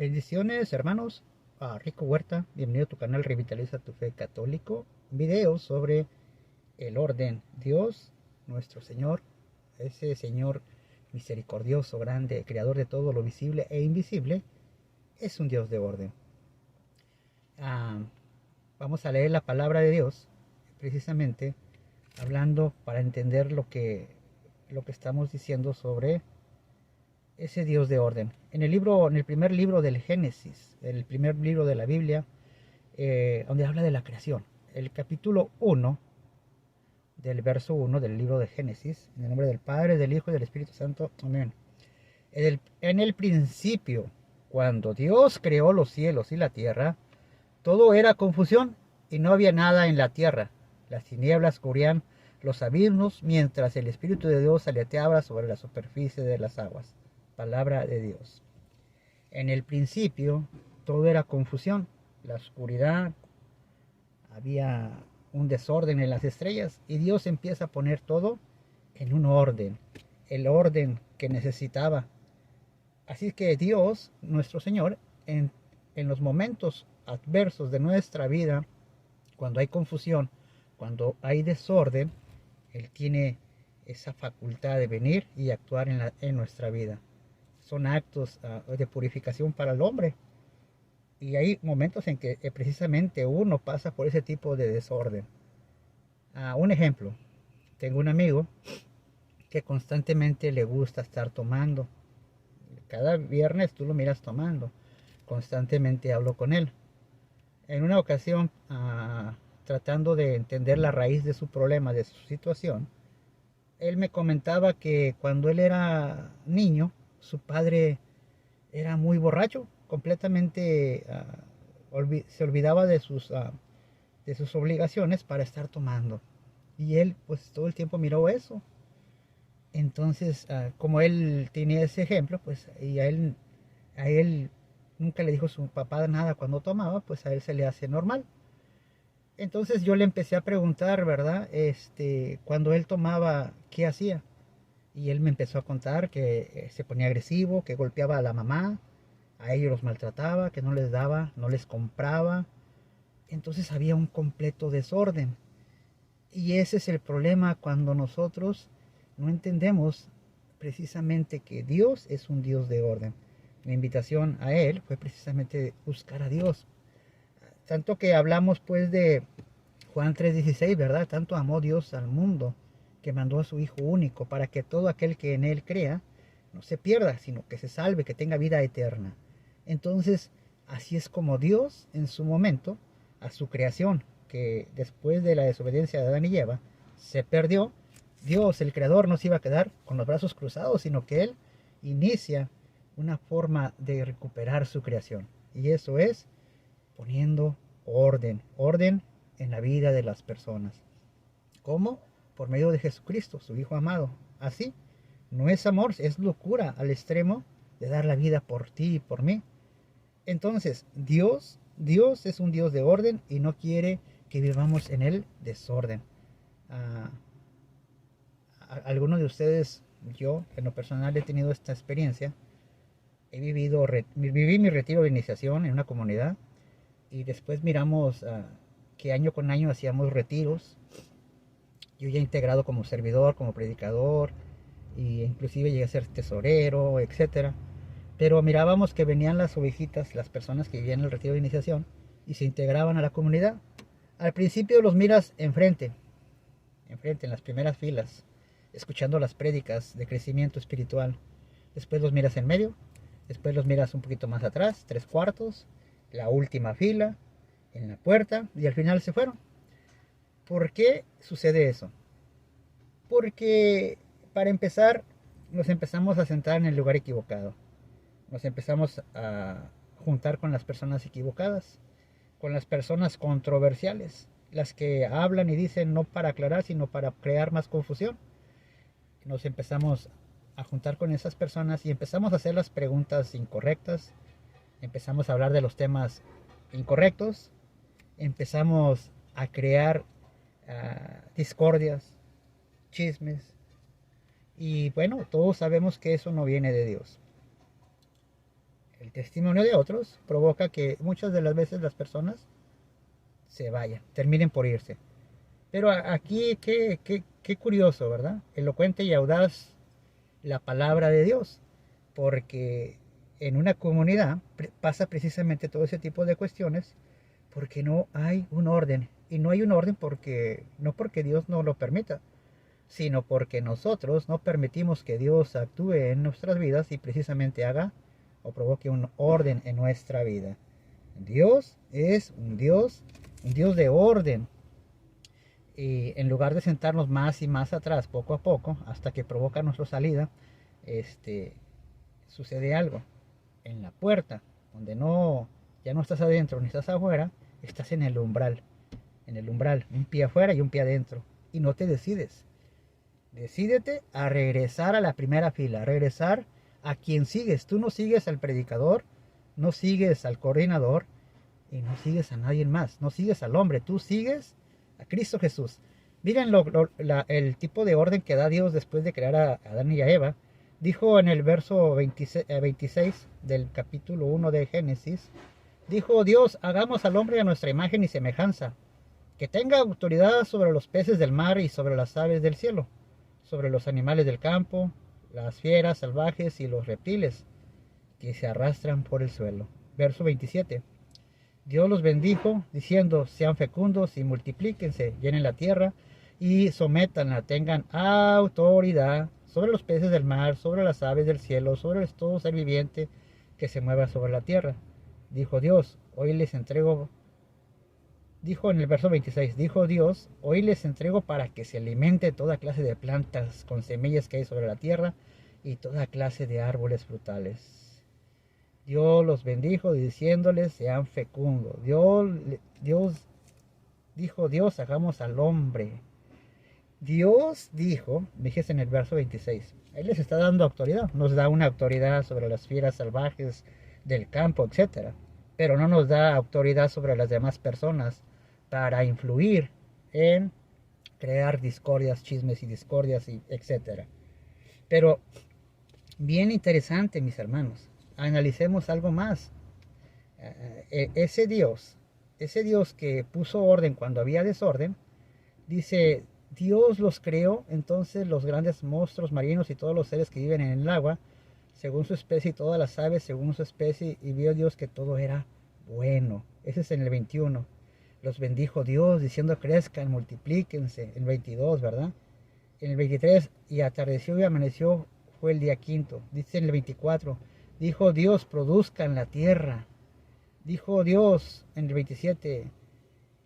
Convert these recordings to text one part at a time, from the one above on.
Bendiciones, hermanos. Rico Huerta, bienvenido a tu canal Revitaliza tu Fe Católico. Video sobre el orden. Dios, nuestro Señor, ese Señor misericordioso, grande, creador de todo lo visible e invisible, es un Dios de orden. Ah, Vamos a leer la palabra de Dios, precisamente hablando para entender lo que estamos diciendo sobre ese Dios de orden. En el primer libro del Génesis, el primer libro de la Biblia, donde habla de la creación, el capítulo 1, del verso 1 del libro de Génesis, en el nombre del Padre, del Hijo y del Espíritu Santo, amén. En el principio, cuando Dios creó los cielos y la tierra, todo era confusión y no había nada en la tierra. Las tinieblas cubrían los abismos, mientras el Espíritu de Dios aleteaba sobre la superficie de las aguas. Palabra de Dios. En el principio todo era confusión, la oscuridad, había un desorden en las estrellas y Dios empieza a poner todo en un orden, el orden que necesitaba. Así que Dios, nuestro Señor, en los momentos adversos de nuestra vida, cuando hay confusión, cuando hay desorden, Él tiene esa facultad de venir y actuar en nuestra vida. Son actos de purificación para el hombre. Y hay momentos en que precisamente uno pasa por ese tipo de desorden. Un ejemplo, tengo un amigo que constantemente le gusta estar tomando. Cada viernes tú lo miras tomando. Constantemente hablo con él. En una ocasión, tratando de entender la raíz de su problema, de su situación, él me comentaba que cuando él era niño, su padre era muy borracho, completamente se olvidaba de sus obligaciones para estar tomando. Y él pues todo el tiempo miró eso. Entonces, como él tenía ese ejemplo, pues y a él nunca le dijo su papá nada cuando tomaba, pues a él se le hace normal. Entonces yo le empecé a preguntar, ¿verdad? Cuando él tomaba, ¿qué hacía? Y él me empezó a contar que se ponía agresivo, que golpeaba a la mamá, a ellos los maltrataba, que no les daba, no les compraba. Entonces había un completo desorden. Y ese es el problema cuando nosotros no entendemos precisamente que Dios es un Dios de orden. Mi invitación a Él fue precisamente buscar a Dios. Tanto que hablamos pues de Juan 3:16, ¿verdad? Tanto amó Dios al mundo que mandó a su Hijo único para que todo aquel que en Él crea no se pierda, sino que se salve, que tenga vida eterna. Entonces, así es como Dios en su momento, a su creación, que después de la desobediencia de Adán y Eva, se perdió. Dios, el Creador, no se iba a quedar con los brazos cruzados, sino que Él inicia una forma de recuperar su creación. Y eso es poniendo orden en la vida de las personas. ¿Cómo? Por medio de Jesucristo, su Hijo amado. Así, no es amor, es locura al extremo de dar la vida por ti y por mí. Entonces, Dios es un Dios de orden y no quiere que vivamos en el desorden. Ah, Algunos de ustedes, yo en lo personal he tenido esta experiencia. Viví mi retiro de iniciación en una comunidad y después miramos que año con año hacíamos retiros. Yo ya integrado como servidor, como predicador, e inclusive llegué a ser tesorero, etcétera. Pero mirábamos que venían las ovejitas, las personas que vivían en el retiro de iniciación y se integraban a la comunidad. Al principio los miras enfrente, en las primeras filas, escuchando las prédicas de crecimiento espiritual. Después los miras en medio, después los miras un poquito más atrás, 3/4, la última fila, en la puerta, y al final se fueron. ¿Por qué sucede eso? Porque para empezar nos empezamos a sentar en el lugar equivocado. Nos empezamos a juntar con las personas equivocadas, con las personas controversiales, las que hablan y dicen no para aclarar, sino para crear más confusión. Nos empezamos a juntar con esas personas y empezamos a hacer las preguntas incorrectas, empezamos a hablar de los temas incorrectos, empezamos a crear discordias, chismes, y bueno, todos sabemos que eso no viene de Dios. el testimonio de otros provoca que muchas de las veces las personas se vayan, terminen por irse. Pero aquí, qué curioso, ¿verdad? Elocuente y audaz la palabra de Dios, porque en una comunidad pasa precisamente todo ese tipo de cuestiones, porque no hay un orden. Y no hay un orden porque, no porque Dios no lo permita, sino porque nosotros no permitimos que Dios actúe en nuestras vidas y precisamente haga o provoque un orden en nuestra vida. Dios es un Dios de orden. Y en lugar de sentarnos más y más atrás, poco a poco, hasta que provoca nuestra salida, este, sucede algo. En la puerta, donde no, ya no estás adentro ni estás afuera, estás en el umbral. En el umbral, un pie afuera y un pie adentro. Y no te decides. Decídete a regresar a la primera fila, a regresar a quien sigues. Tú no sigues al predicador, no sigues al coordinador y no sigues a nadie más. No sigues al hombre, tú sigues a Cristo Jesús. Miren el tipo de orden que da Dios después de crear a Adán y a Eva. Dijo en el verso 26 del capítulo 1 de Génesis, dijo Dios, hagamos al hombre a nuestra imagen y semejanza, que tenga autoridad sobre los peces del mar y sobre las aves del cielo, sobre los animales del campo, las fieras salvajes y los reptiles que se arrastran por el suelo. Verso 27. Dios los bendijo, diciendo, sean fecundos y multiplíquense, llenen la tierra y sométanla, tengan autoridad sobre los peces del mar, sobre las aves del cielo, sobre todo ser viviente que se mueva sobre la tierra. Dijo Dios, hoy les entrego, dijo en el verso 26, dijo Dios, hoy les entrego para que se alimente toda clase de plantas con semillas que hay sobre la tierra y toda clase de árboles frutales. Dios los bendijo diciéndoles, sean fecundos. Dios, hagamos al hombre. Dios dijo, dijese en el verso 26, Él les está dando autoridad, nos da una autoridad sobre las fieras salvajes del campo, etc. Pero no nos da autoridad sobre las demás personas para influir en crear discordias, chismes y discordias, etc. Pero bien interesante, mis hermanos, analicemos algo más. Ese Dios que puso orden cuando había desorden, dice, Dios los creó, entonces los grandes monstruos marinos y todos los seres que viven en el agua, según su especie, y todas las aves según su especie, y vio Dios que todo era bueno. Ese es en el 21. Los bendijo Dios, diciendo, crezcan, multiplíquense. En el 22, ¿verdad? En el 23, y atardeció y amaneció, fue el día quinto. Dice en el 24, dijo Dios, produzcan la tierra. Dijo Dios en el 27,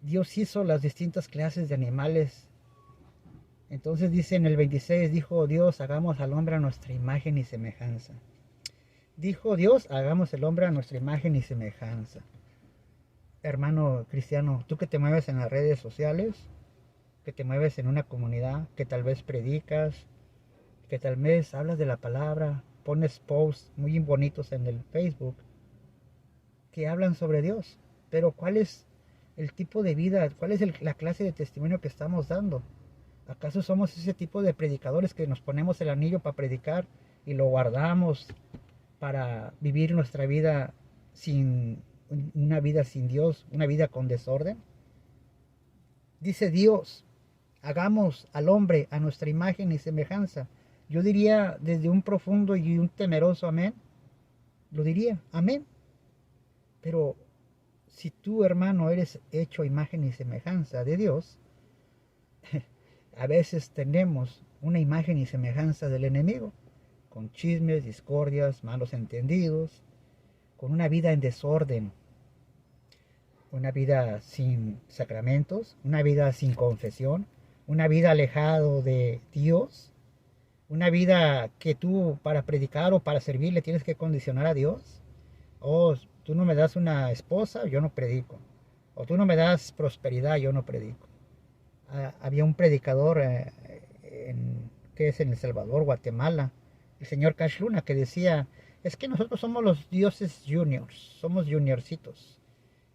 Dios hizo las distintas clases de animales. Entonces dice en el 26, dijo Dios, hagamos al hombre a nuestra imagen y semejanza. Dijo Dios, hagamos el hombre a nuestra imagen y semejanza. Hermano cristiano, tú que te mueves en las redes sociales, que te mueves en una comunidad, que tal vez predicas, que tal vez hablas de la palabra, pones posts muy bonitos en el Facebook, que hablan sobre Dios. Pero ¿cuál es el tipo de vida? ¿Cuál es la clase de testimonio que estamos dando? ¿Acaso somos ese tipo de predicadores que nos ponemos el anillo para predicar y lo guardamos para vivir nuestra vida una vida sin Dios, una vida con desorden? Dice Dios, hagamos al hombre a nuestra imagen y semejanza. Yo diría desde un profundo y un temeroso amén, lo diría, amén. Pero si tú, hermano, eres hecho a imagen y semejanza de Dios, a veces tenemos una imagen y semejanza del enemigo, con chismes, discordias, malos entendidos, con una vida en desorden, una vida sin sacramentos, una vida sin confesión, una vida alejado de Dios, una vida que tú para predicar o para servir le tienes que condicionar a Dios. Oh, tú no me das una esposa, yo no predico. O tú no me das prosperidad, yo no predico. Había un predicador que es en El Salvador, Guatemala, el señor Cash Luna, que decía, es que nosotros somos los dioses juniors, somos juniorcitos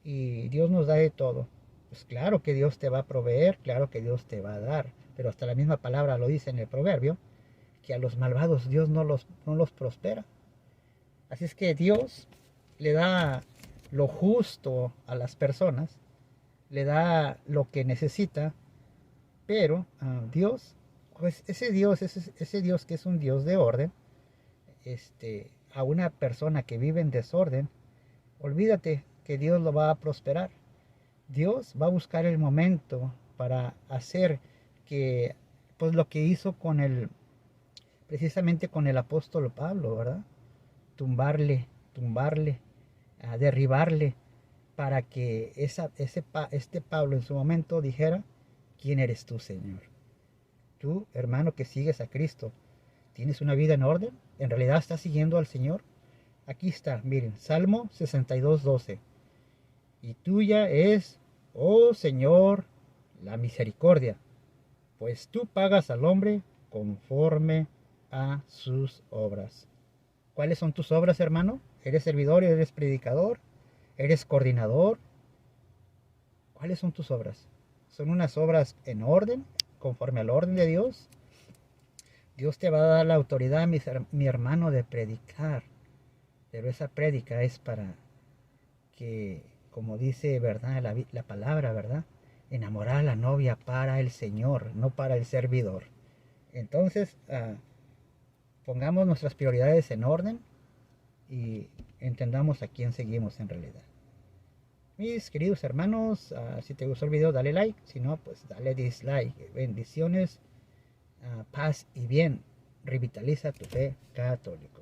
y Dios nos da de todo. Pues claro que Dios te va a proveer, claro que Dios te va a dar, pero hasta la misma palabra lo dice en el proverbio, que a los malvados Dios no los prospera. Así es que Dios le da lo justo a las personas, le da lo que necesita, pero Dios, pues ese Dios que es un Dios de orden, a una persona que vive en desorden, olvídate que Dios lo va a prosperar. Dios va a buscar el momento para hacer que, pues lo que hizo precisamente con el apóstol Pablo, ¿verdad? Tumbarle, derribarle, para que este Pablo en su momento dijera: ¿quién eres tú, Señor? Tú, hermano, que sigues a Cristo, ¿tienes una vida en orden? ¿En realidad estás siguiendo al Señor? Aquí está, miren, Salmo 62:12. Y tuya es, oh Señor, la misericordia, pues tú pagas al hombre conforme a sus obras. ¿Cuáles son tus obras, hermano? ¿Eres servidor, eres predicador, eres coordinador? ¿Cuáles son tus obras? ¿Son unas obras en orden, conforme al orden de Dios? Dios te va a dar la autoridad, mi hermano, de predicar, pero esa prédica es para que, como dice, ¿verdad? La palabra, ¿verdad? Enamorar a la novia para el Señor, no para el servidor. Entonces, pongamos nuestras prioridades en orden y entendamos a quién seguimos en realidad. Mis queridos hermanos, si te gustó el video, dale like. Si no, pues dale dislike. Bendiciones, paz y bien. Revitaliza tu fe católico.